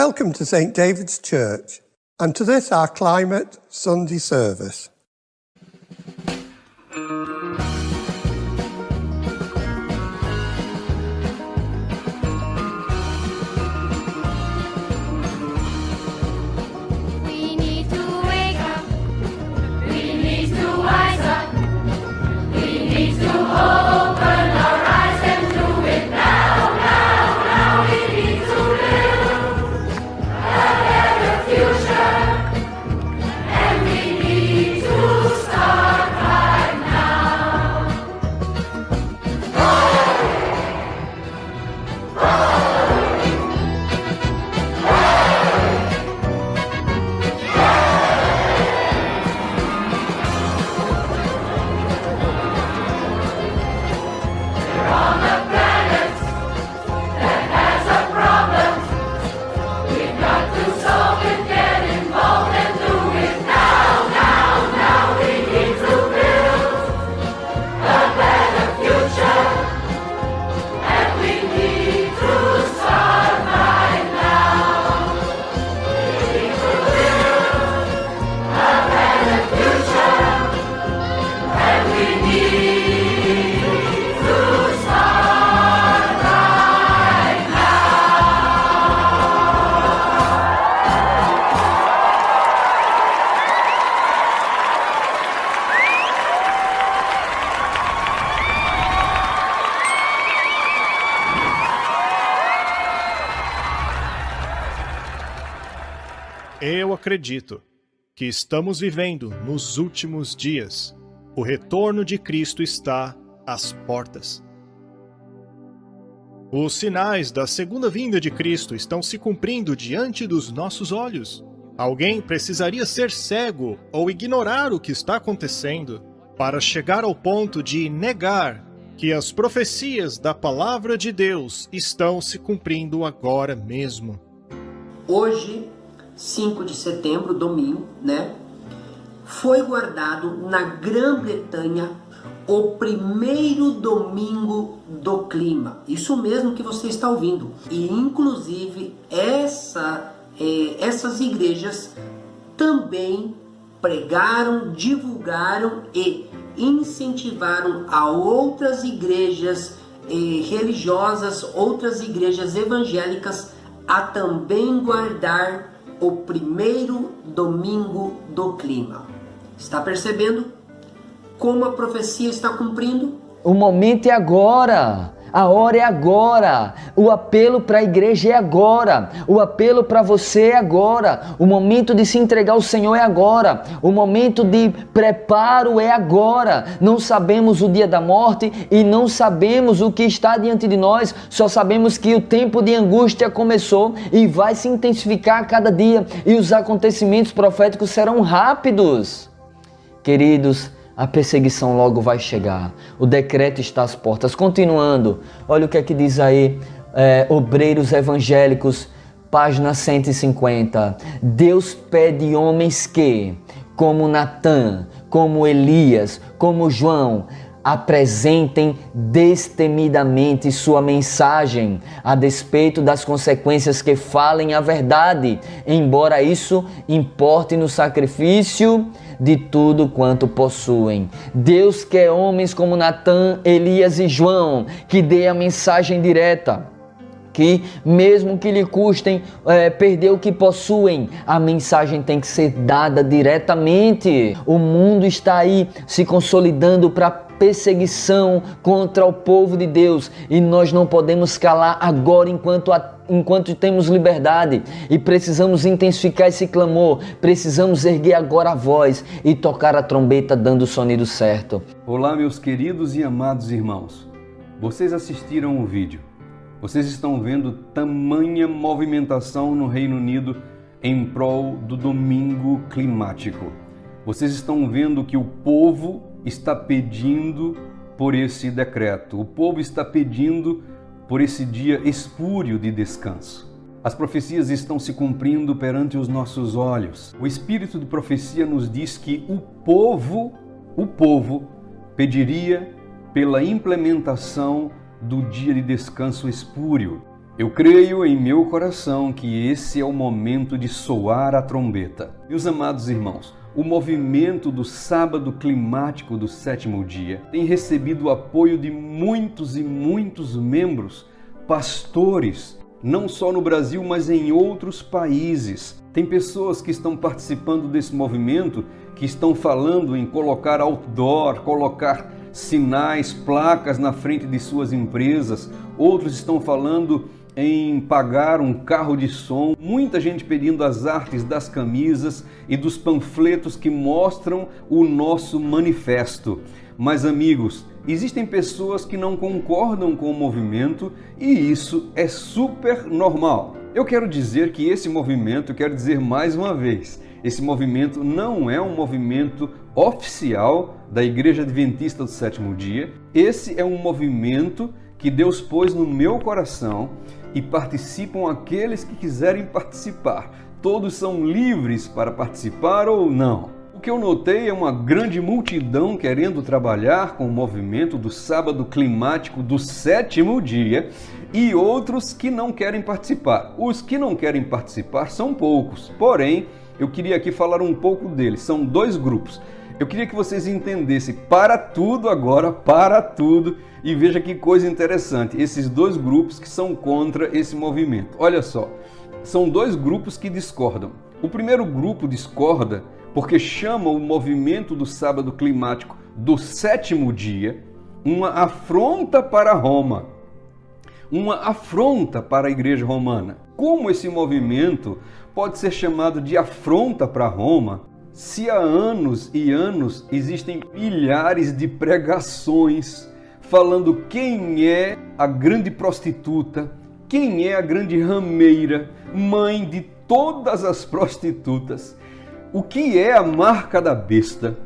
Welcome to St. David's Church and to this our Climate Sunday service. Eu acredito que estamos vivendo nos últimos dias. O retorno de Cristo está às portas. Os sinais da segunda vinda de Cristo estão se cumprindo diante dos nossos olhos. Alguém precisaria ser cego ou ignorar o que está acontecendo para chegar ao ponto de negar que as profecias da palavra de Deus estão se cumprindo agora mesmo. Hoje, 5 de setembro, domingo, foi guardado na Grã-Bretanha o primeiro domingo do clima. Isso mesmo que você está ouvindo. E, inclusive, essas igrejas também pregaram, divulgaram e incentivaram a outras igrejas religiosas, outras igrejas evangélicas a também guardar o primeiro domingo do clima. Está percebendo como a profecia está cumprindo? O momento é agora. A hora é agora. O apelo para a igreja é agora. O apelo para você é agora. O momento de se entregar ao Senhor é agora. O momento de preparo é agora. Não sabemos o dia da morte e não sabemos o que está diante de nós. Só sabemos que o tempo de angústia começou e vai se intensificar a cada dia. E os acontecimentos proféticos serão rápidos. Queridos, a perseguição logo vai chegar. O decreto está às portas. Continuando, olha o que é que diz aí, Obreiros Evangélicos, página 150. Deus pede homens que, como Natã, como Elias, como João, apresentem destemidamente sua mensagem, a despeito das consequências que falem a verdade, embora isso importe no sacrifício de tudo quanto possuem. Deus quer homens como Natã, Elias e João, que dê a mensagem direta, que mesmo que lhe custem perder o que possuem, a mensagem tem que ser dada diretamente. O mundo está aí se consolidando para perseguição contra o povo de Deus e nós não podemos calar agora enquanto temos liberdade, e precisamos intensificar esse clamor, precisamos erguer agora a voz e tocar a trombeta dando o sonido certo. Olá, meus queridos e amados irmãos, vocês assistiram o vídeo, vocês estão vendo tamanha movimentação no Reino Unido em prol do domingo climático. Vocês estão vendo que o povo está pedindo por esse decreto, o povo está pedindo por esse dia espúrio de descanso. As profecias estão se cumprindo perante os nossos olhos. O espírito de profecia nos diz que o povo pediria pela implementação do dia de descanso espúrio. Eu creio em meu coração que esse é o momento de soar a trombeta. Meus amados irmãos, o movimento do sábado climático do 7º dia tem recebido o apoio de muitos e muitos membros, pastores, não só no Brasil, mas em outros países. Tem pessoas que estão participando desse movimento, que estão falando em colocar outdoor, colocar sinais, placas na frente de suas empresas. Outros estão falando em pagar um carro de som. Muita gente pedindo as artes das camisas e dos panfletos que mostram o nosso manifesto. Mas, amigos, existem pessoas que não concordam com o movimento e isso é super normal. Eu quero dizer que esse movimento, quero dizer mais uma vez, esse movimento não é um movimento oficial da Igreja Adventista do 7º dia. Esse é um movimento que Deus pôs no meu coração e participam aqueles que quiserem participar. Todos são livres para participar ou não. O que eu notei é uma grande multidão querendo trabalhar com o movimento do sábado climático do 7º dia e outros que não querem participar. Os que não querem participar são poucos, porém, eu queria aqui falar um pouco deles. São dois grupos. Eu queria que vocês entendessem para tudo agora, para tudo, e veja que coisa interessante. Esses dois grupos que são contra esse movimento. Olha só, são dois grupos que discordam. O primeiro grupo discorda porque chama o movimento do sábado climático do 7º dia uma afronta para Roma, uma afronta para a Igreja Romana. Como esse movimento pode ser chamado de afronta para Roma se há anos e anos existem milhares de pregações falando quem é a grande prostituta, quem é a grande rameira, mãe de todas as prostitutas, o que é a marca da besta?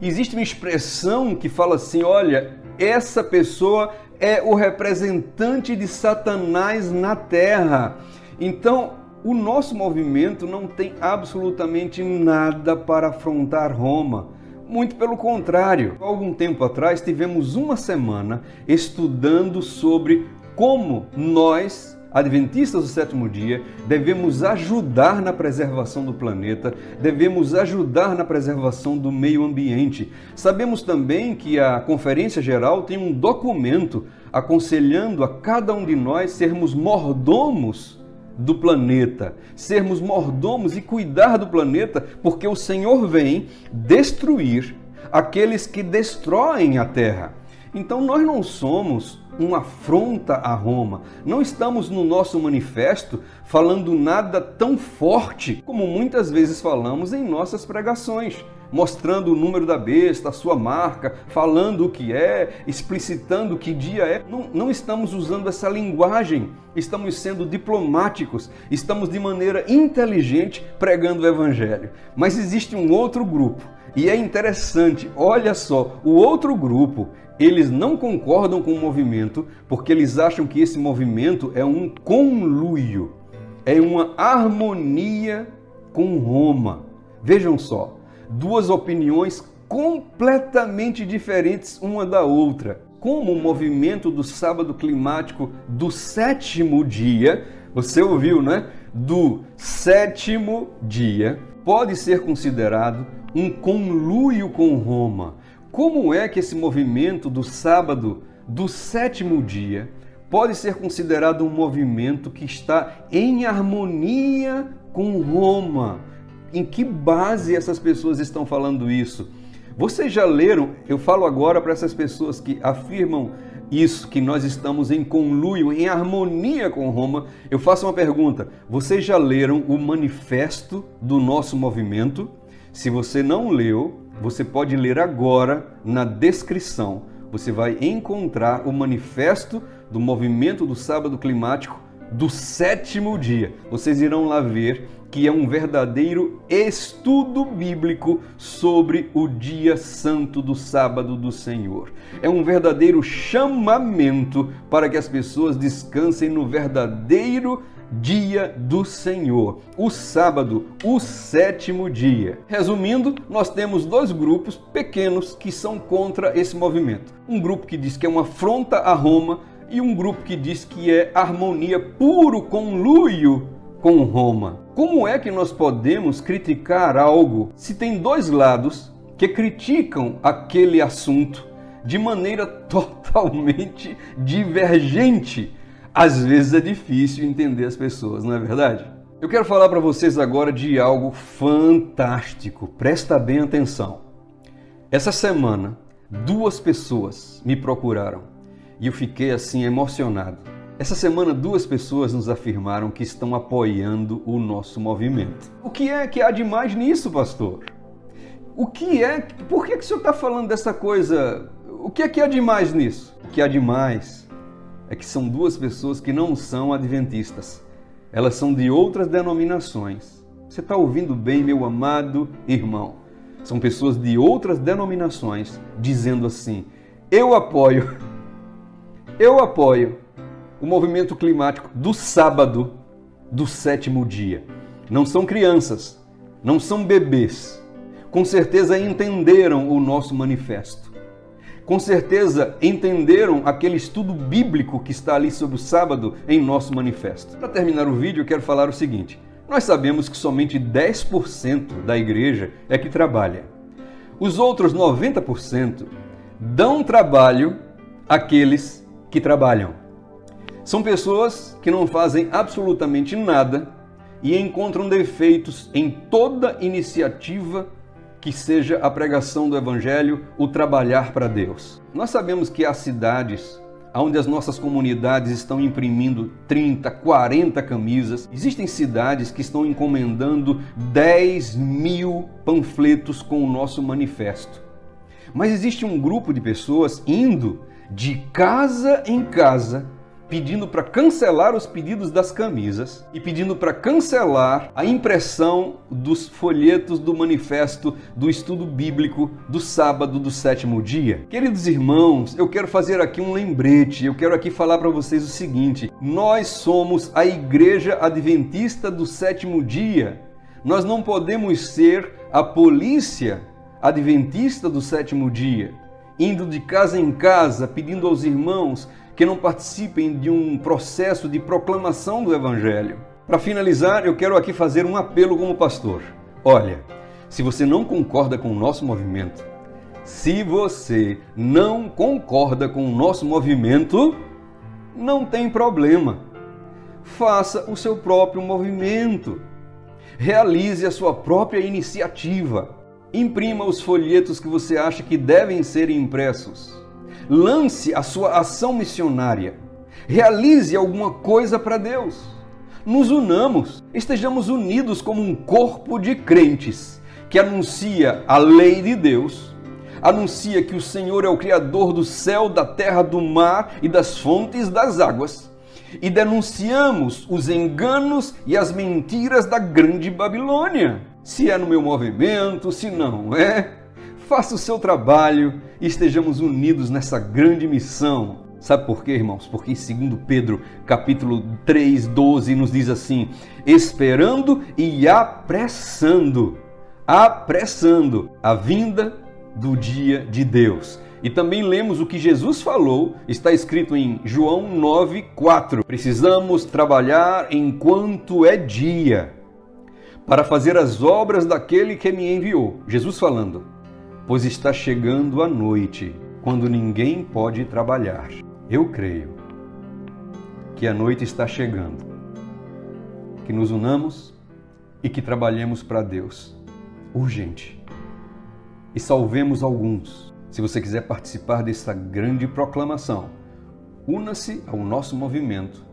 Existe uma expressão que fala assim, olha, essa pessoa é o representante de Satanás na terra. Então, o nosso movimento não tem absolutamente nada para afrontar Roma. Muito pelo contrário. Há algum tempo atrás tivemos uma semana estudando sobre como nós, adventistas do 7º dia, devemos ajudar na preservação do planeta, devemos ajudar na preservação do meio ambiente. Sabemos também que a Conferência Geral tem um documento aconselhando a cada um de nós sermos mordomos do planeta, sermos mordomos e cuidar do planeta, porque o Senhor vem destruir aqueles que destroem a terra. Então nós não somos uma afronta a Roma, não estamos no nosso manifesto falando nada tão forte como muitas vezes falamos em nossas pregações, mostrando o número da besta, a sua marca, falando o que é, explicitando que dia é. Não estamos usando essa linguagem, estamos sendo diplomáticos, estamos de maneira inteligente pregando o Evangelho. Mas existe um outro grupo, e é interessante, olha só, o outro grupo, eles não concordam com o movimento porque eles acham que esse movimento é um conluio, é uma harmonia com Roma. Vejam só, duas opiniões completamente diferentes uma da outra. Como o movimento do sábado climático do 7º dia, você ouviu, né? Do 7º dia, pode ser considerado um conluio com Roma. Como é que esse movimento do sábado do 7º dia pode ser considerado um movimento que está em harmonia com Roma? Em que base essas pessoas estão falando isso? Vocês já leram, eu falo agora para essas pessoas que afirmam isso, que nós estamos em conluio, em harmonia com Roma, eu faço uma pergunta, vocês já leram o manifesto do nosso movimento? Se você não leu, você pode ler agora na descrição. Você vai encontrar o manifesto do movimento do sábado climático do 7º dia. Vocês irão lá ver que é um verdadeiro estudo bíblico sobre o dia santo do sábado do Senhor. É um verdadeiro chamamento para que as pessoas descansem no verdadeiro dia do Senhor, o sábado, o 7º dia. Resumindo, nós temos dois grupos pequenos que são contra esse movimento. Um grupo que diz que é uma afronta a Roma e um grupo que diz que é harmonia puro conluio com Roma. Como é que nós podemos criticar algo se tem dois lados que criticam aquele assunto de maneira totalmente divergente? Às vezes é difícil entender as pessoas, não é verdade? Eu quero falar para vocês agora de algo fantástico. Presta bem atenção. Essa semana, 2 pessoas me procuraram e eu fiquei assim emocionado. Essa semana 2 pessoas nos afirmaram que estão apoiando o nosso movimento. O que é que há de mais nisso, pastor? Por que o senhor está falando dessa coisa? O que é que há de mais nisso? O que há de mais é que são 2 pessoas que não são adventistas. Elas são de outras denominações. Você está ouvindo bem, meu amado irmão? São pessoas de outras denominações dizendo assim: eu apoio o movimento climático do sábado do 7º dia. Não são crianças, não são bebês. Com certeza entenderam o nosso manifesto. Com certeza entenderam aquele estudo bíblico que está ali sobre o sábado em nosso manifesto. Para terminar o vídeo, eu quero falar o seguinte: nós sabemos que somente 10% da igreja é que trabalha. Os outros 90% dão trabalho àqueles que trabalham. São pessoas que não fazem absolutamente nada e encontram defeitos em toda iniciativa que seja a pregação do Evangelho, o trabalhar para Deus. Nós sabemos que há cidades onde as nossas comunidades estão imprimindo 30, 40 camisas. Existem cidades que estão encomendando 10.000 panfletos com o nosso manifesto. Mas existe um grupo de pessoas indo de casa em casa, pedindo para cancelar os pedidos das camisas e pedindo para cancelar a impressão dos folhetos do manifesto do estudo bíblico do sábado do 7º dia. Queridos irmãos, eu quero fazer aqui um lembrete, eu quero aqui falar para vocês o seguinte: nós somos a Igreja Adventista do 7º dia. Nós não podemos ser a polícia adventista do 7º dia, indo de casa em casa, pedindo aos irmãos que não participem de um processo de proclamação do Evangelho. Para finalizar, eu quero aqui fazer um apelo como pastor. Olha, se você não concorda com o nosso movimento, não tem problema. Faça o seu próprio movimento. Realize a sua própria iniciativa. Imprima os folhetos que você acha que devem ser impressos. Lance a sua ação missionária. Realize alguma coisa para Deus. Nos unamos, estejamos unidos como um corpo de crentes que anuncia a lei de Deus, anuncia que o Senhor é o Criador do céu, da terra, do mar e das fontes das águas, e denunciamos os enganos e as mentiras da grande Babilônia. Se é no meu movimento, se não é, faça o seu trabalho e estejamos unidos nessa grande missão. Sabe por quê, irmãos? Porque em 2 Pedro, capítulo 3, 12, nos diz assim: esperando e apressando a vinda do dia de Deus. E também lemos o que Jesus falou, está escrito em João 9:4. Precisamos trabalhar enquanto é dia, para fazer as obras daquele que me enviou. Jesus falando: pois está chegando a noite, quando ninguém pode trabalhar. Eu creio que a noite está chegando, que nos unamos e que trabalhemos para Deus, urgente, e salvemos alguns. Se você quiser participar dessa grande proclamação, una-se ao nosso movimento,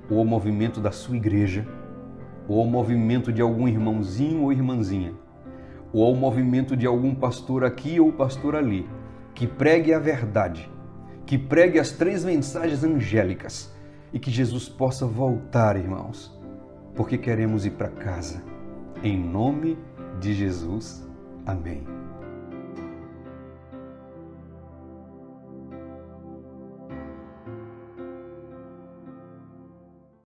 ou ao movimento da sua igreja, ou ao movimento de algum irmãozinho ou irmãzinha, ou ao movimento de algum pastor aqui ou pastor ali, que pregue a verdade, que pregue as 3 mensagens angélicas e que Jesus possa voltar, irmãos, porque queremos ir para casa. Em nome de Jesus, amém.